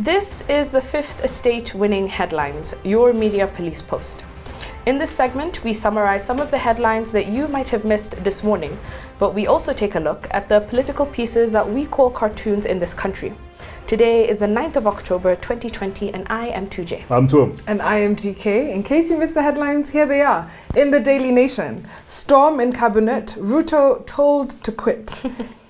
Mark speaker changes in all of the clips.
Speaker 1: This is the Fifth Estate Winning Headlines, your media police post. In this segment, we summarize some of the headlines that you might have missed this morning, but we also take a look at the political pieces that we call cartoons in this country. Today is the 9th of October 2020 and I am 2J.
Speaker 2: I'm Tom.
Speaker 3: And I am GK. In case you missed the headlines, here they are. In the Daily Nation, storm in cabinet, RUTO told to quit.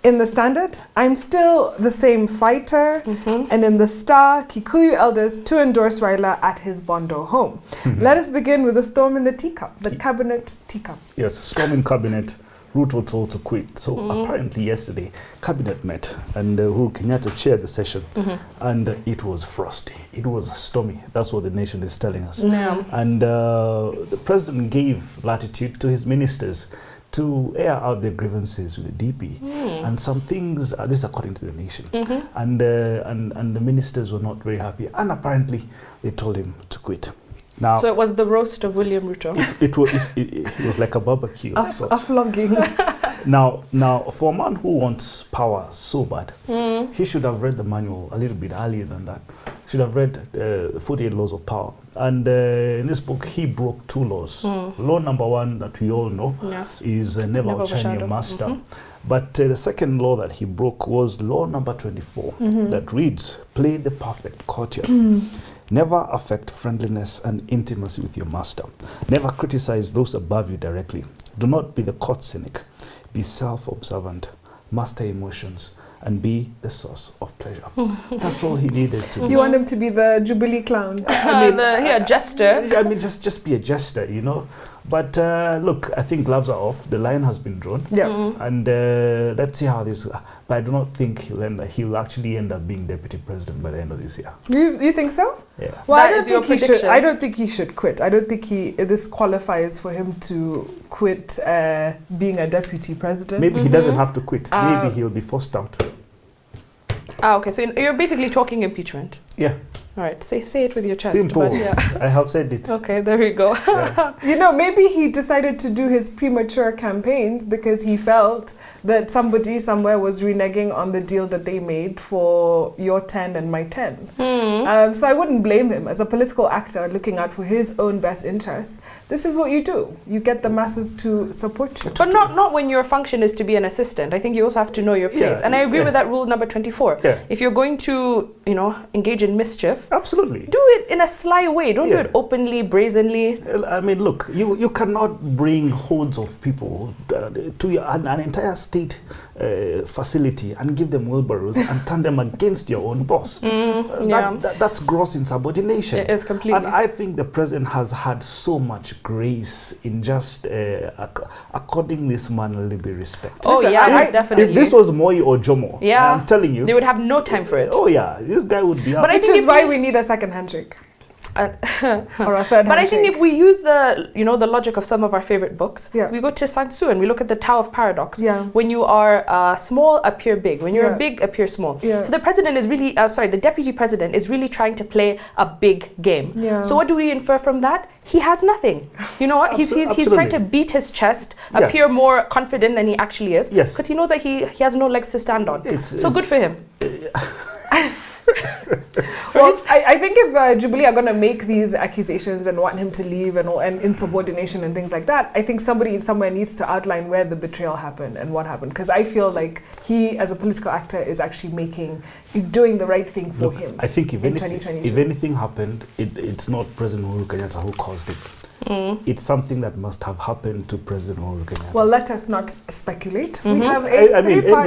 Speaker 3: In the Standard, I'm still the same fighter. And in the Star, Kikuyu elders to endorse Raila at his Bondo home. Let us begin with the storm in the teacup, the cabinet teacup.
Speaker 2: Yes, storm in cabinet, RUTO told to quit. So apparently yesterday, cabinet met and Uhuru Kenyatta chaired the session and it was frosty. It was stormy. That's what the nation is telling us.
Speaker 1: Yeah.
Speaker 2: And the president gave latitude to his ministers to air out their grievances with the DP. And some things, this is according to the nation, and the ministers were not very happy, and apparently they told him to quit. Now,
Speaker 1: So it was the roast of William Ruto.
Speaker 2: it was like a barbecue of
Speaker 3: A
Speaker 2: sorts.
Speaker 3: flogging.
Speaker 2: Now, for a man who wants power so bad, he should have read the manual a little bit earlier than that. Should have read the 48 laws of power. And in this book, he broke 2 laws. Law number 1 that we all know is never outshine your master. But the second law that he broke was law number 24 that reads, play the perfect courtier. Never affect friendliness and intimacy with your master. Never criticize those above you directly. Do not be the court cynic. Be self-observant. Master emotions. And be the source of pleasure. That's all he needed to be.
Speaker 3: You want him to be the Jubilee clown.
Speaker 2: I mean,
Speaker 1: jester.
Speaker 2: I mean, just be a jester, you know. But look, I think gloves are off. The line has been drawn.
Speaker 3: Yeah.
Speaker 2: And let's see how this. But I do not think he'll actually end up being deputy president by the end of this year.
Speaker 3: You think so?
Speaker 2: Yeah.
Speaker 3: Well,
Speaker 1: That is your prediction.
Speaker 3: I don't think he should quit. I don't think this qualifies for him to quit being a deputy president.
Speaker 2: Maybe he doesn't have to quit. Maybe he'll be forced out.
Speaker 1: Okay, so you're basically talking impeachment.
Speaker 2: Yeah.
Speaker 1: All right, say it with your chest.
Speaker 2: Simple.
Speaker 1: But yeah.
Speaker 2: I have said it.
Speaker 1: Okay, there we go.
Speaker 2: Yeah.
Speaker 3: You know, maybe he decided to do his premature campaigns because he felt that somebody somewhere was reneging on the deal that they made for your 10 and my 10. So I wouldn't blame him. As a political actor looking out for his own best interests, this is what you do. You get the masses to support you.
Speaker 1: But not when your function is to be an assistant. I think you also have to know your place.
Speaker 2: Yeah,
Speaker 1: and I agree with that rule number 24.
Speaker 2: Yeah.
Speaker 1: If you're going to, engage in mischief,
Speaker 2: Absolutely.
Speaker 1: do it in a sly way. Don't do it openly, brazenly.
Speaker 2: I mean, look, you cannot bring hordes of people to an entire state facility and give them wheelbarrows and turn them against your own boss. That's gross insubordination.
Speaker 1: It is completely.
Speaker 2: And I think the president has had so much grace in just according this man a little bit respect.
Speaker 1: Oh,
Speaker 3: Listen,
Speaker 1: yeah, definitely.
Speaker 2: If this was Moi or Jomo, I'm telling you,
Speaker 1: they would have no time for it.
Speaker 2: Oh yeah, this guy would be out.
Speaker 1: But I
Speaker 3: Which
Speaker 1: think
Speaker 3: is why we need a second handshake. Or a third
Speaker 1: But I
Speaker 3: handshake.
Speaker 1: think if we use the logic of some of our favorite books,
Speaker 3: Yeah.
Speaker 1: we go to Sun Tzu and we look at the Tao of Paradox.
Speaker 3: Yeah.
Speaker 1: When you are small, appear big. When you're big, appear small.
Speaker 3: Yeah.
Speaker 1: So the president is really, the deputy president is really trying to play a big game.
Speaker 3: Yeah.
Speaker 1: So what do we infer from that? He has nothing. You know what? He's trying to beat his chest, appear more confident than he actually is.
Speaker 2: Yes.
Speaker 1: Because he knows that he has no legs to stand on. So good for him.
Speaker 3: Well, I think if Jubilee are going to make these accusations and want him to leave and insubordination and things like that, I think somebody somewhere needs to outline where the betrayal happened and what happened. Because I feel like he, as a political actor, is actually is doing the right thing for him.
Speaker 2: I think if
Speaker 3: in
Speaker 2: anything happened, it's not President Uhuru Kenyatta who caused it. It's something that must have happened to President Uhuru Kenyatta.
Speaker 3: Well, let us not speculate. We have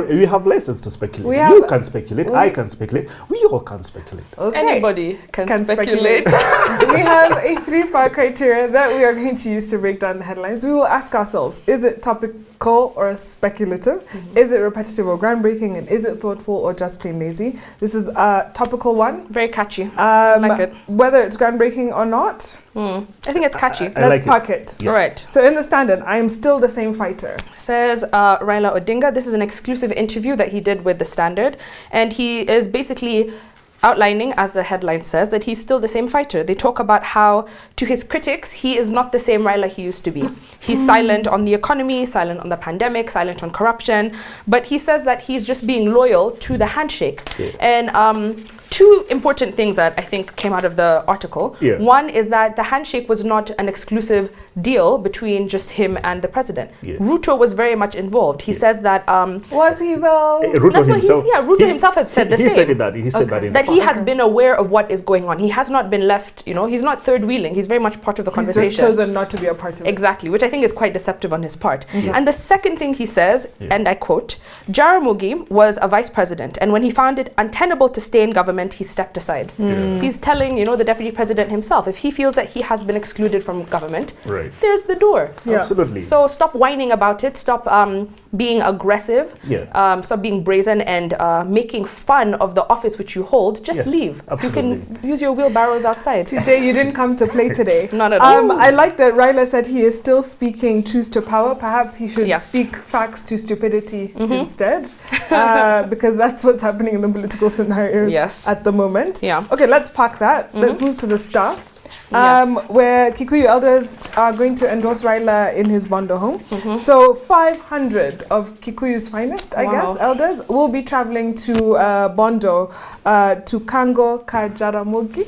Speaker 2: we have license to speculate. You can speculate. I can speculate. We all can speculate.
Speaker 3: Okay.
Speaker 1: Anybody can speculate.
Speaker 3: We have a 3-part criteria that we are going to use to break down the headlines. We will ask ourselves, is it topical or speculative? Is it repetitive or groundbreaking? And is it thoughtful or just plain lazy? This is a topical one.
Speaker 1: Very catchy. I like it.
Speaker 3: Whether it's groundbreaking or not,
Speaker 1: I think it's catchy.
Speaker 3: let's park it.
Speaker 2: Yes.
Speaker 1: All right.
Speaker 3: So in the Standard, I am still the same fighter.
Speaker 1: Says Raila Odinga. This is an exclusive interview that he did with The Standard. And he is basically outlining, as the headline says, that he's still the same fighter. They talk about how, to his critics, he is not the same Raila he used to be. He's silent on the economy, silent on the pandemic, silent on corruption, but he says that he's just being loyal to the handshake. And two important things that I think came out of the article. One is that the handshake was not an exclusive deal between just him and the president. RUTO was very much involved. He says that
Speaker 3: was he though?
Speaker 2: RUTO himself,
Speaker 1: RUTO himself has said the same.
Speaker 2: He said that. He said that in
Speaker 1: that he has been aware of what is going on. He has not been left, he's not third wheeling. He's very much part of the conversation.
Speaker 3: He's just chosen not to be a part of it.
Speaker 1: Exactly, which I think is quite deceptive on his part. And the second thing he says, and I quote, Jaramogi was a vice president, and when he found it untenable to stay in government, he stepped aside. He's telling, the deputy president himself, if he feels that he has been excluded from government, there's the door.
Speaker 2: Absolutely.
Speaker 1: So stop whining about it. Stop being aggressive. Stop being brazen and making fun of the office which you hold. Just leave.
Speaker 2: Absolutely.
Speaker 1: You can use your wheelbarrows outside.
Speaker 3: TJ, you didn't come to play today.
Speaker 1: Not at all.
Speaker 3: I like that Raila said he is still speaking truth to power. Perhaps he should speak facts to stupidity instead, because that's what's happening in the political scenarios at the moment. Okay, let's park that. Let's move to the Star. Where Kikuyu elders are going to endorse Raila in his Bondo home. So 500 of Kikuyu's finest, I guess, elders will be traveling to Bondo, to Kango Kajaramogi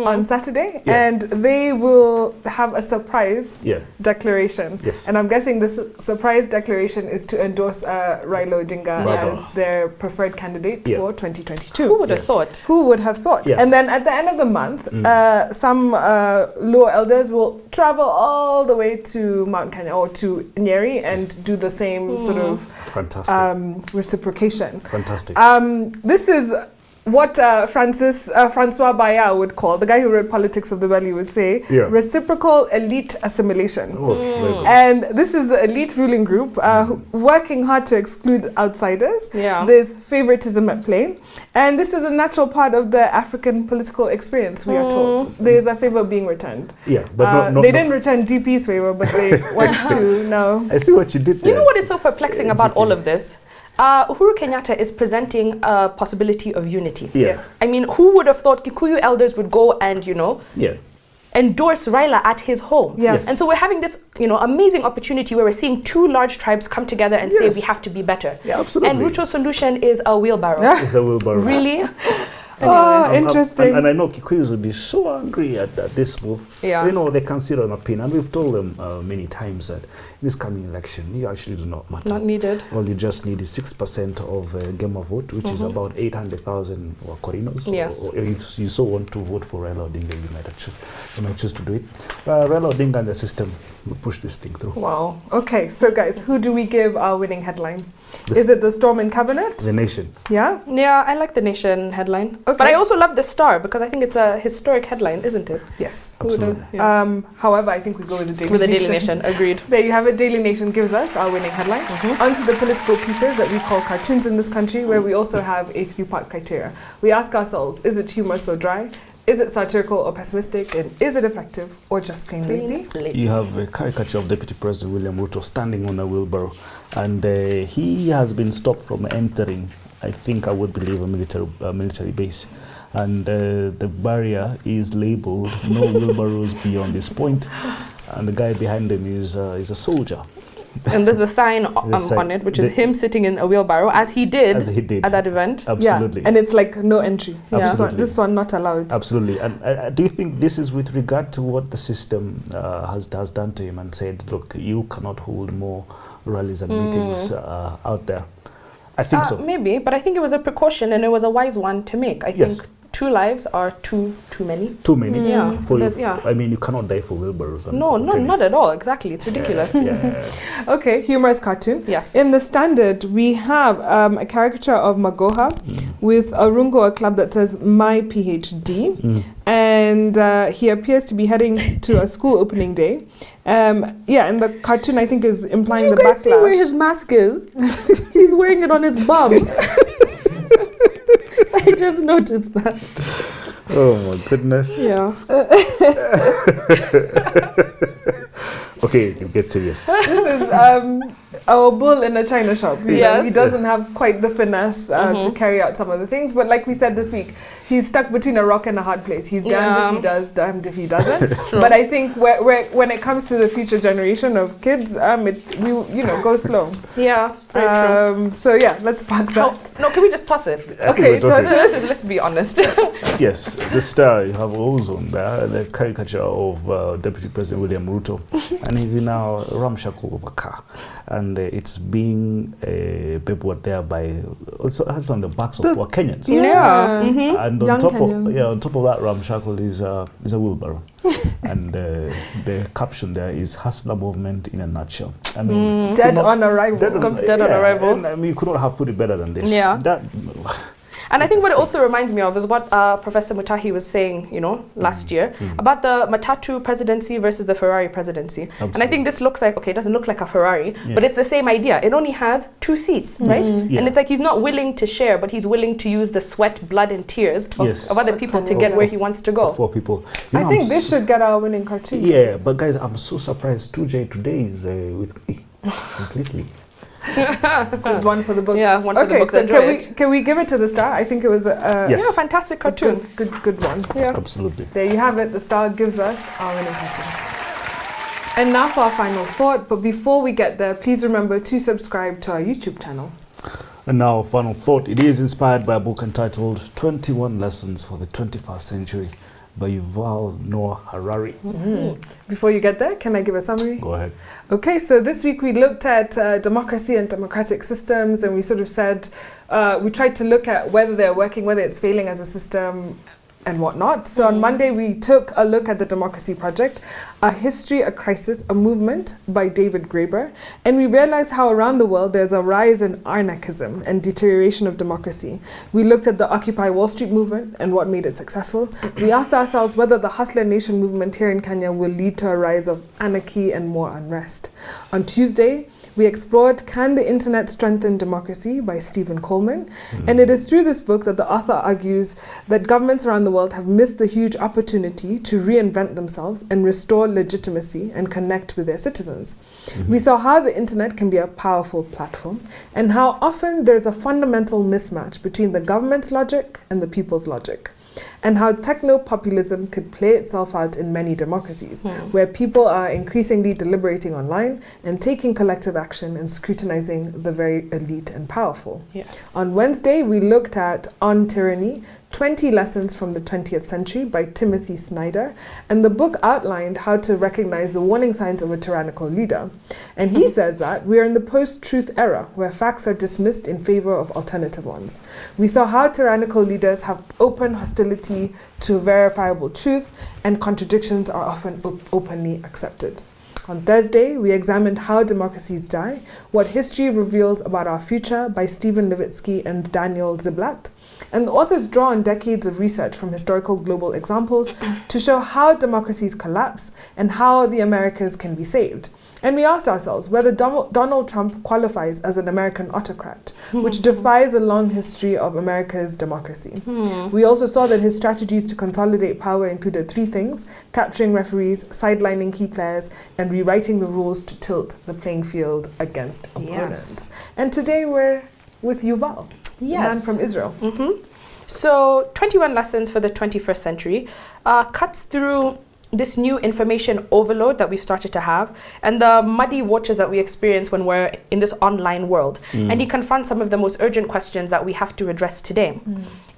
Speaker 3: on Saturday, and they will have a surprise declaration. And I'm guessing this surprise declaration is to endorse Raila Odinga as their preferred candidate for 2022.
Speaker 1: Who would have thought?
Speaker 3: Who would have thought? And then at the end of the month, some Luo elders will travel all the way to Mount Kenya or to Nyeri and do the same sort of reciprocation.
Speaker 2: Fantastic.
Speaker 3: This is what Francois Bayard would call, the guy who wrote Politics of the Belly would say, reciprocal elite assimilation. And this is the elite ruling group working hard to exclude outsiders. There's favoritism at play. And this is a natural part of the African political experience, we are told. There's a favor being returned.
Speaker 2: But
Speaker 3: they didn't return DP's favor, but they want to now.
Speaker 2: I see what you did there.
Speaker 1: You know what is so perplexing about all of this? Uhuru Kenyatta is presenting a possibility of unity. I mean, who would have thought Kikuyu elders would go and, endorse Raila at his home? And so we're having this, amazing opportunity where we're seeing two large tribes come together and say we have to be better.
Speaker 2: Absolutely.
Speaker 1: And Ruto's solution is a wheelbarrow.
Speaker 2: It's a wheelbarrow.
Speaker 1: Really?
Speaker 3: Interesting.
Speaker 2: And I know Kikuyus will be so angry at this move. They can sit on a pin, and we've told them many times that this coming election, you actually do not matter.
Speaker 1: Not needed.
Speaker 2: All you just need is 6% of Gema vote, which is about 800,000 Korinos. Or if you so want to vote for Raila Odinga, you might choose to do it. Raila Odinga and the system will push this thing through.
Speaker 3: Wow. Okay, so guys, who do we give our winning headline? Is it the storm in cabinet?
Speaker 2: The Nation.
Speaker 3: Yeah,
Speaker 1: I like the Nation headline. But I also love the Star because I think it's a historic headline, isn't it?
Speaker 3: Yes.
Speaker 2: Absolutely.
Speaker 3: However, I think we go with the Daily Nation.
Speaker 1: Daily Nation, agreed.
Speaker 3: There you have it. Daily Nation gives us our winning headline. Onto the political pieces that we call cartoons in this country, where we also have a three-part criteria. We ask ourselves, is it humorous or dry? Is it satirical or pessimistic? And is it effective or just plain lazy?
Speaker 2: You have a caricature of Deputy President William Ruto standing on a wheelbarrow, and he has been stopped from entering, I think I would believe, a military base. And the barrier is labeled "No wheelbarrows beyond this point," and the guy behind him is a soldier.
Speaker 1: And there's a sign on it, which is him sitting in a wheelbarrow, as he did at that event.
Speaker 2: Absolutely.
Speaker 3: And it's like no entry.
Speaker 2: Absolutely.
Speaker 3: This one not allowed.
Speaker 2: Absolutely. And do you think this is with regard to what the system has done to him and said, look, you cannot hold more rallies and meetings out there? I think so.
Speaker 1: Maybe, but I think it was a precaution and it was a wise one to make. I think 2 lives are too many.
Speaker 2: Too many?
Speaker 1: Yeah.
Speaker 2: I mean, you cannot die for wheelbarrows.
Speaker 1: No, not at all. Exactly. It's ridiculous.
Speaker 3: Okay, humorous cartoon.
Speaker 1: Yes.
Speaker 3: In the Standard, we have a caricature of Magoha with a rungo, a club that says "My PhD." And he appears to be heading to a school opening day. And the cartoon, I think, is implying the backlash.
Speaker 1: Did you guys see where his mask is? He's wearing it on his bum. I just noticed that.
Speaker 2: Oh my goodness.
Speaker 3: Yeah.
Speaker 2: Okay, get serious.
Speaker 3: This is our bull in a china shop. He doesn't have quite the finesse to carry out some of the things. But like we said this week, he's stuck between a rock and a hard place. He's damned if he does, damned if he doesn't. But I think when it comes to the future generation of kids, go slow.
Speaker 1: Yeah, very true.
Speaker 3: So yeah, let's park that.
Speaker 1: No, can we just toss it?
Speaker 3: Okay, toss it.
Speaker 1: Let's be honest.
Speaker 2: Yes, the star, you have also on there the caricature of Deputy President William Ruto, and he's in a ramshackle of a car, and it's being paperwork there by also actually on the backs of Kenyans.
Speaker 3: Yeah.
Speaker 2: And on top of that ramshackle is a wheelbarrow. And the caption there is "Hustler Movement in a nutshell." I mean,
Speaker 3: dead on arrival.
Speaker 1: Dead on arrival.
Speaker 2: And, I mean, you could not have put it better than this.
Speaker 1: Yeah. And I think what it also reminds me of is what Professor Mutahi was saying, last year about the Matatu presidency versus the Ferrari presidency.
Speaker 2: Absolutely.
Speaker 1: And I think this looks like, it doesn't look like a Ferrari, but it's the same idea. It only has 2 seats, right?
Speaker 2: Yeah.
Speaker 1: And it's like he's not willing to share, but he's willing to use the sweat, blood, and tears of other people to get where he wants to go.
Speaker 2: For people.
Speaker 3: I think this should get our winning cartoon.
Speaker 2: Yeah, but guys, I'm so surprised 2J today is with me completely.
Speaker 3: This is one for the books.
Speaker 1: Yeah, one for the books.
Speaker 3: So can we give it to the star? I think it was a
Speaker 1: fantastic cartoon.
Speaker 3: Good one.
Speaker 1: Yeah.
Speaker 2: Absolutely.
Speaker 3: There you have it. The star gives us our winning cartoon. And now for our final thought. But before we get there, please remember to subscribe to our YouTube channel.
Speaker 2: And now, final thought. It is inspired by a book entitled 21 Lessons for the 21st Century by Yuval Noah Harari.
Speaker 3: Before you get there, can I give a summary?
Speaker 2: Go ahead.
Speaker 3: Okay, so this week we looked at democracy and democratic systems, and we sort of said, we tried to look at whether they're working, whether it's failing as a system, and whatnot. So on Monday, we took a look at the Democracy Project, A History, a Crisis, a Movement by David Graeber. And we realized how around the world there's a rise in anarchism and deterioration of democracy. We looked at the Occupy Wall Street movement and what made it successful. We asked ourselves whether the Hustler Nation movement here in Kenya will lead to a rise of anarchy and more unrest. On Tuesday, we explored Can the Internet Strengthen Democracy by Stephen Coleman. And it is through this book that the author argues that governments around the world have missed the huge opportunity to reinvent themselves and restore legitimacy and connect with their citizens. We saw how the internet can be a powerful platform and how often there's a fundamental mismatch between the government's logic and the people's logic, and how techno-populism could play itself out in many democracies, where people are increasingly deliberating online and taking collective action and scrutinizing the very elite and powerful.
Speaker 1: Yes.
Speaker 3: On Wednesday, we looked at On Tyranny, 20 Lessons from the 20th Century by Timothy Snyder, and the book outlined how to recognize the warning signs of a tyrannical leader. And he says that we are in the post-truth era, where facts are dismissed in favor of alternative ones. We saw how tyrannical leaders have open hostility to verifiable truth, and contradictions are often openly accepted. On Thursday, we examined How Democracies Die, What History Reveals About Our Future by Stephen Levitsky and Daniel Ziblatt. And the authors draw on decades of research from historical global examples to show how democracies collapse and how the Americas can be saved. And we asked ourselves whether Donald Trump qualifies as an American autocrat, which defies a long history of America's democracy. We also saw that his strategies to consolidate power included 3 things: capturing referees, sidelining key players, and rewriting the rules to tilt the playing field against opponents. And today we're with Yuval, the man from Israel.
Speaker 1: So 21 Lessons for the 21st Century cuts through this new information overload that we started to have and the muddy waters that we experience when we're in this online world. And he confronts some of the most urgent questions that we have to address today.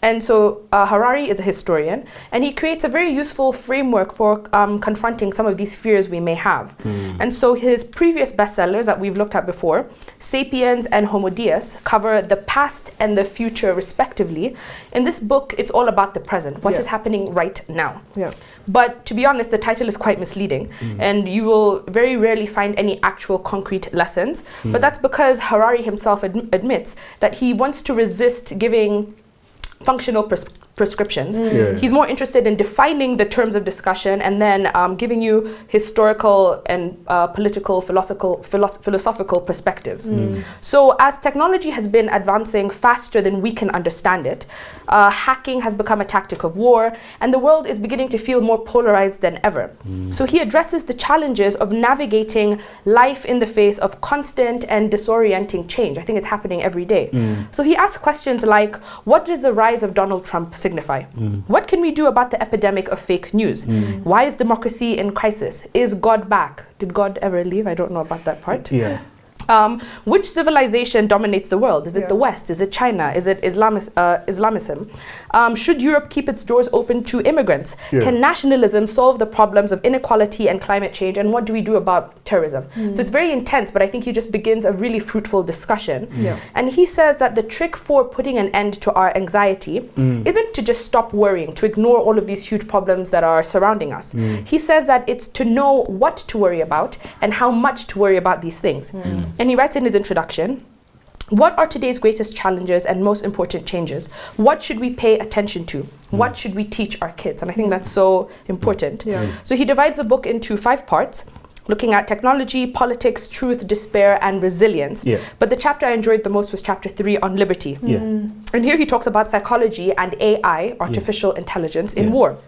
Speaker 1: And so Harari is a historian, and he creates a very useful framework for confronting some of these fears we may have. And so his previous bestsellers that we've looked at before, Sapiens and Homo Deus, cover the past and the future respectively. In this book, it's all about the present, what is happening right now. But to be honest, the title is quite misleading, and you will very rarely find any actual concrete lessons. But that's because Harari himself admits that he wants to resist giving functional prescriptions. He's more interested in defining the terms of discussion and then giving you historical and political, philosophical perspectives. So as technology has been advancing faster than we can understand it, hacking has become a tactic of war, and the world is beginning to feel more polarized than ever. So he addresses the challenges of navigating life in the face of constant and disorienting change. I think it's happening every day. So he asks questions like, what does the rise of Donald Trump signify? What can we do about the epidemic of fake news? Why is democracy in crisis? Is God back? Did God ever leave? I don't know about that part.
Speaker 2: Yeah.
Speaker 1: Which civilization dominates the world? Is it the West? Is it China? Is it Islamism? Should Europe keep its doors open to immigrants? Can nationalism solve the problems of inequality and climate change? And what do we do about terrorism? So it's very intense, but I think he just begins a really fruitful discussion. And he says that the trick for putting an end to our anxiety isn't to just stop worrying, to ignore all of these huge problems that are surrounding us. He says that it's to know what to worry about and how much to worry about these things. And he writes in his introduction, what are today's greatest challenges and most important changes? What should we pay attention to? What should we teach our kids? And I think that's so important. So he divides the book into 5 parts, looking at technology, politics, truth, despair, and resilience. But the chapter I enjoyed the most was chapter 3 on liberty. And here he talks about psychology and AI, artificial intelligence, in war.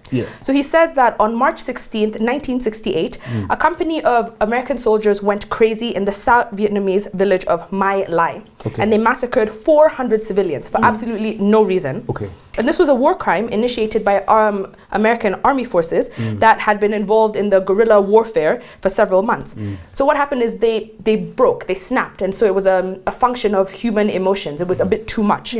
Speaker 1: So he says that on March 16th, 1968, a company of American soldiers went crazy in the South Vietnamese village of My Lai. And they massacred 400 civilians for absolutely no reason. And this was a war crime initiated by American army forces that had been involved in the guerrilla warfare for several months. So what happened is they broke, they snapped, and so it was a function of human emotions. It was a bit too much.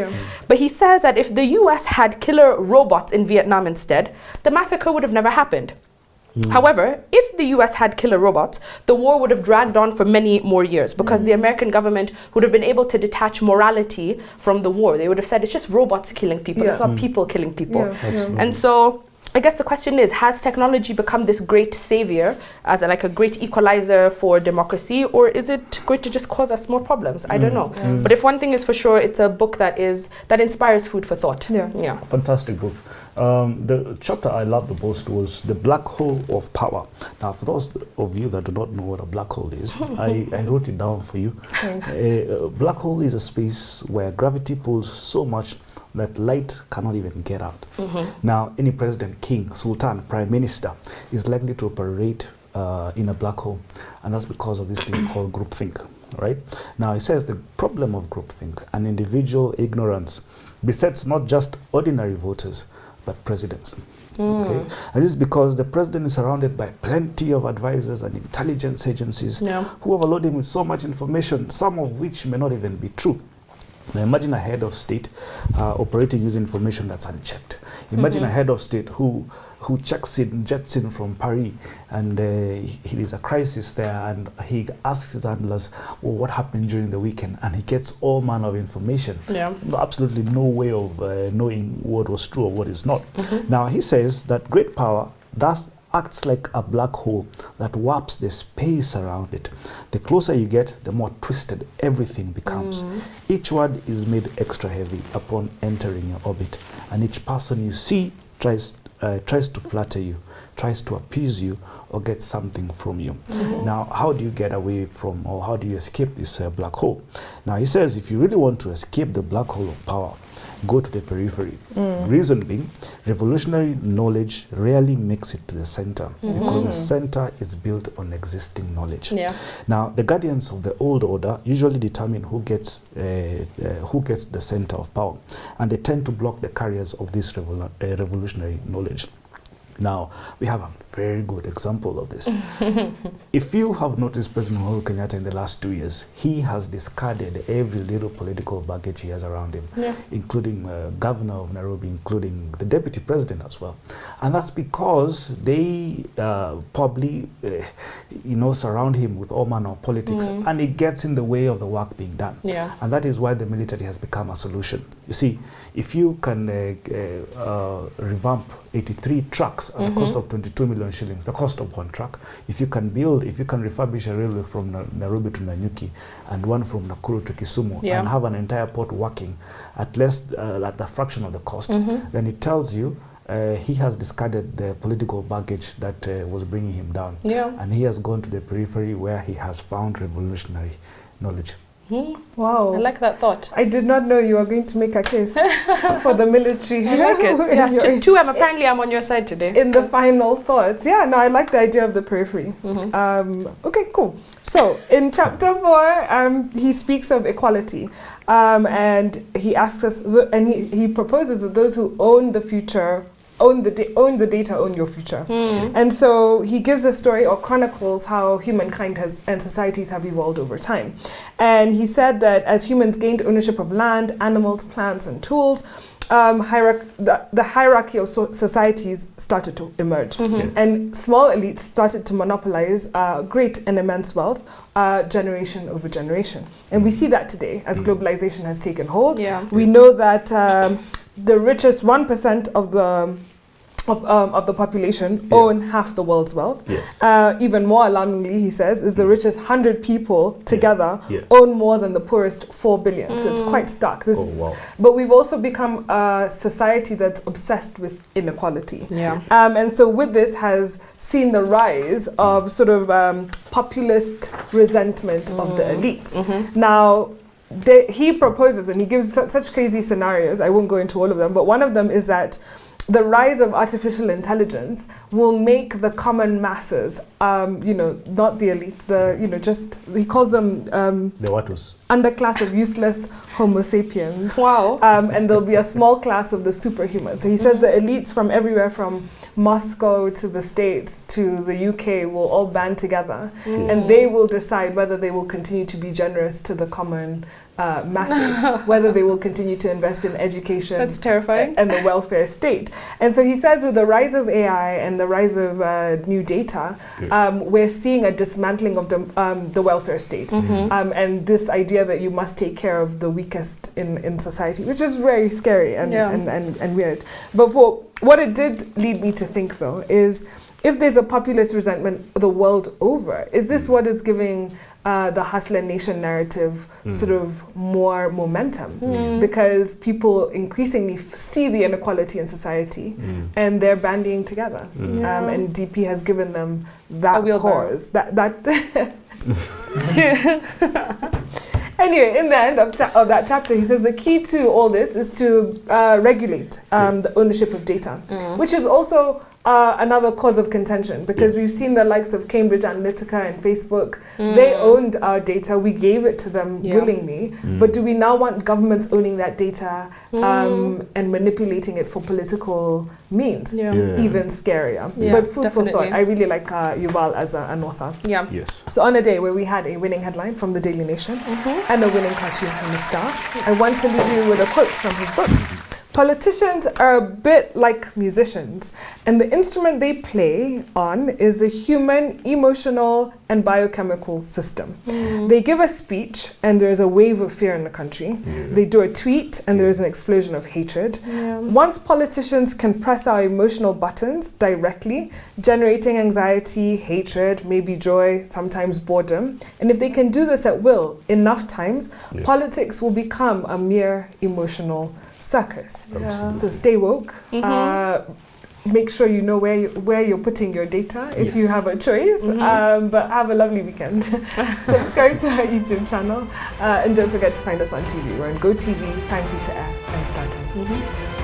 Speaker 1: But he says that if the US had killer robots in Vietnam instead, the massacre would have never happened. However, if the US had killer robots, the war would have dragged on for many more years because the American government would have been able to detach morality from the war. They would have said it's just robots killing people, it's not people killing people. And so I guess the question is, has technology become this great savior as like a great equalizer for democracy, or is it going to just cause us more problems? I don't know. But if one thing is for sure, it's a book that inspires food for thought.
Speaker 2: Fantastic book. The chapter I loved the most was The Black Hole of Power. Now, for those of you that do not know what a black hole is, I wrote it down for you. A black hole is a space where gravity pulls so much that light cannot even get out. Now, any president, king, sultan, prime minister is likely to operate in a black hole, and that's because of this thing called groupthink. Right? Now, he says the problem of groupthink and individual ignorance besets not just ordinary voters, but presidents. Okay? And this is because the president is surrounded by plenty of advisors and intelligence agencies who overload him with so much information, some of which may not even be true. Now imagine a head of state operating using information that's unchecked. Imagine a head of state who jets in from Paris, and there's a crisis there, and he asks his handlers, well, what happened during the weekend? And he gets all manner of information. Absolutely no way of knowing what was true or what is not. Now he says that great power thus acts like a black hole that warps the space around it. The closer you get, the more twisted everything becomes. Each word is made extra heavy upon entering your orbit, and each person you see tries to flatter you, tries to appease you, or get something from you. Now, how do you get away from, or how do you escape this black hole? Now, he says if you really want to escape the black hole of power, go to the periphery. Reason being, revolutionary knowledge rarely makes it to the center because the center is built on existing knowledge. Now, the guardians of the old order usually determine who gets the center of power, and they tend to block the carriers of this revolutionary knowledge. Now, we have a very good example of this. If you have noticed President Uhuru Kenyatta in the last 2 years, he has discarded every little political baggage he has around him, including governor of Nairobi, including the deputy president as well. And that's because they probably, surround him with all manner of politics, and it gets in the way of the work being done. And that is why the military has become a solution. You see, if you can revamp 83 trucks at a cost of 22 million shillings, the cost of one truck, if you can refurbish a railway from Nairobi to Nanyuki and one from Nakuru to Kisumu and have an entire port working at a fraction of the cost, then it tells you he has discarded the political baggage that was bringing him down. And he has gone to the periphery where he has found revolutionary knowledge.
Speaker 3: Wow.
Speaker 1: I like that thought.
Speaker 3: I did not know you were going to make a case for the military.
Speaker 1: I like it. Yeah, two, apparently I'm on your side today.
Speaker 3: In the final thoughts. Yeah, no, I like the idea of the periphery. Okay, cool. So in chapter 4, he speaks of equality, and he asks us, and he proposes that those who own the future own the data, own your future. And so he gives a story or chronicles how humankind and societies have evolved over time. And he said that as humans gained ownership of land, animals, plants, and tools, the hierarchy of societies started to emerge. And small elites started to monopolize great and immense wealth, generation over generation. And we see that today as globalization has taken hold. We know that the richest 1% of the population own half the world's wealth. Even more alarmingly, he says, is the richest 100 people together own more than the poorest 4 billion. So it's quite stark. But we've also become a society that's obsessed with inequality. And so with this has seen the rise of sort of populist resentment of the elites. Now, he proposes, and he gives such crazy scenarios, I won't go into all of them, but one of them is that the rise of artificial intelligence will make the common masses, not the elite, he calls them
Speaker 2: the Watus.
Speaker 3: Underclass of useless Homo sapiens. And there'll be a small class of the superhumans. So he says the elites from everywhere from Moscow to the States to the UK will all band together, and they will decide whether they will continue to be generous to the common masses, whether they will continue to invest in education.
Speaker 1: That's terrifying.
Speaker 3: And the welfare state. And so he says with the rise of AI and the rise of new data, we're seeing a dismantling of the welfare state. And this idea that you must take care of the weakest in society, which is very scary and weird. But for what it did lead me to think, though, is if there's a populist resentment the world over, is this what is giving the hustler nation narrative sort of more momentum? Because people increasingly see the inequality in society and they're bandying together. And DP has given them that cause. Anyway, in the end of that chapter, he says the key to all this is to regulate the ownership of data, which is also another cause of contention, because we've seen the likes of Cambridge Analytica and Facebook. They owned our data. We gave it to them willingly. But do we now want governments owning that data and manipulating it for political means? Even scarier. But food for thought. I really like Yuval as an author. So on a day where we had a winning headline from the Daily Nation and a winning cartoon from the Star, I want to leave you with a quote from his book. Politicians are a bit like musicians, and the instrument they play on is the human, emotional, and biochemical system. They give a speech, and there is a wave of fear in the country. They do a tweet, and there is an explosion of hatred. Once politicians can press our emotional buttons directly, generating anxiety, hatred, maybe joy, sometimes boredom, and if they can do this at will enough times, politics will become a mere emotional circus. So stay woke. Make sure you know where you're putting your data if you have a choice. But have a lovely weekend. Subscribe to our YouTube channel, and don't forget to find us on TV. We're on GoTV, Prime Free to Air, and StarTimes.